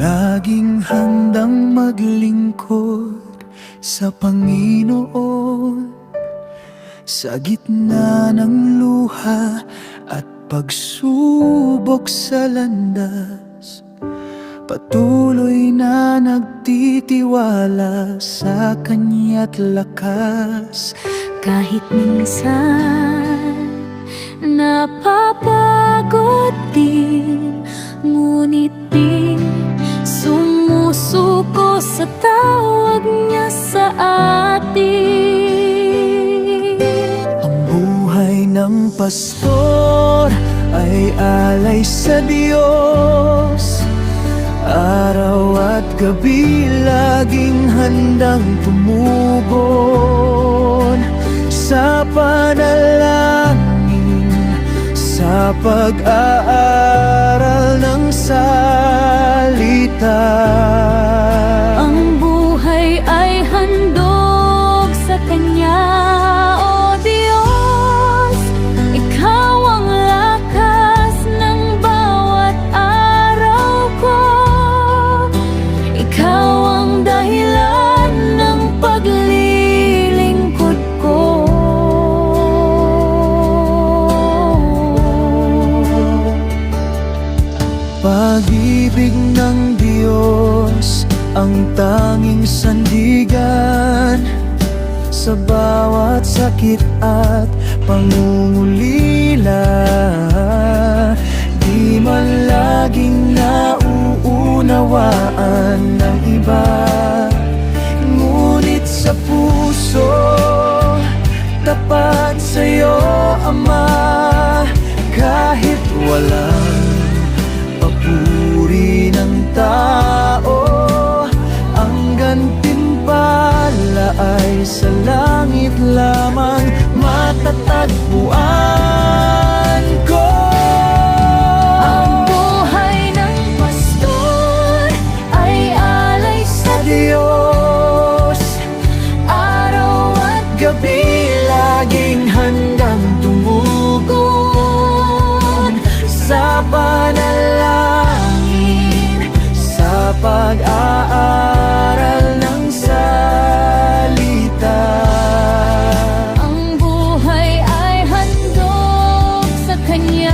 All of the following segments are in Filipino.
Laging handang maglingkod sa Panginoon, sa gitna ng luha at pagsubok sa landas. Patuloy na nagtitiwala sa Kanya't lakas. Kahit minsan napapagod din, ngunit di sumusuko sa tawag niya sa atin. Ang buhay ng pastor ay alay sa Diyos. Araw at gabi laging handang tumugon sa panalangin, sa pag-aaral ng salita. Ang buhay ay handog sa Kanya, O Diyos. Ikaw ang lakas ng bawat araw ko. Ikaw ang dahilan ng paglilingkod ko. Pag-ibig ng Diyos ang tanging sandigan sa bawat sakit at pangungulila. Di man laging nauunawaan ng iba, ngunit sa puso tapat sa'yo, Ama. Kahit walang papuri ng tao, ang gantimpala ay sa langit lamang matatagpuan ko. Ang buhay ng pastor ay alay sa Diyos, araw at gabi laging handang tumugon sa panalangin, sa pag-aaral ng salita. Ang buhay ay handog sa Kanya,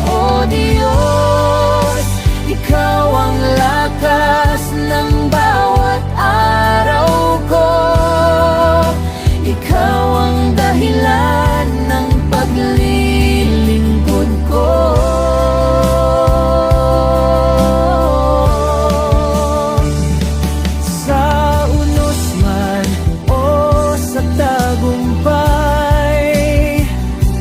O Diyos. Ikaw ang lakas ng bawat araw ko. Ikaw ang dahilan ng paglilingkod ko. Sa unos man o sa tagumpay,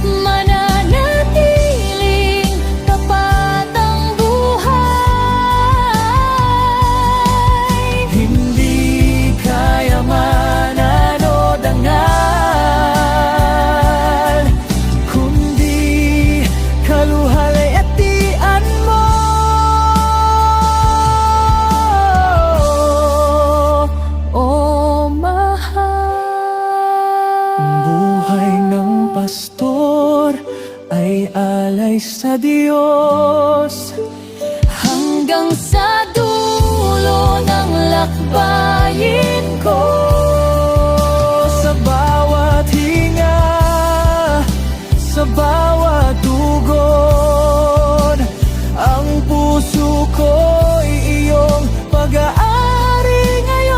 Mananatiling tapat ang buhay. hindi kayaman o dangal, kundi kaluhalhatian mo. O mahal. Ang buhay ng pastor ay alay sa Diyos, Hanggang sa dulo ng lakbayin ko. sa bawat hinga, sa bawat tugon. Ang puso ko'y iyong pag-aari ngayon.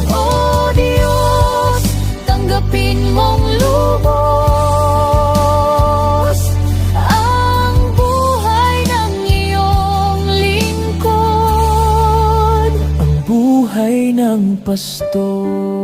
O Diyos, tanggapin mong lubos ang buhay ng iyong lingkod. Ang buhay ng pastor.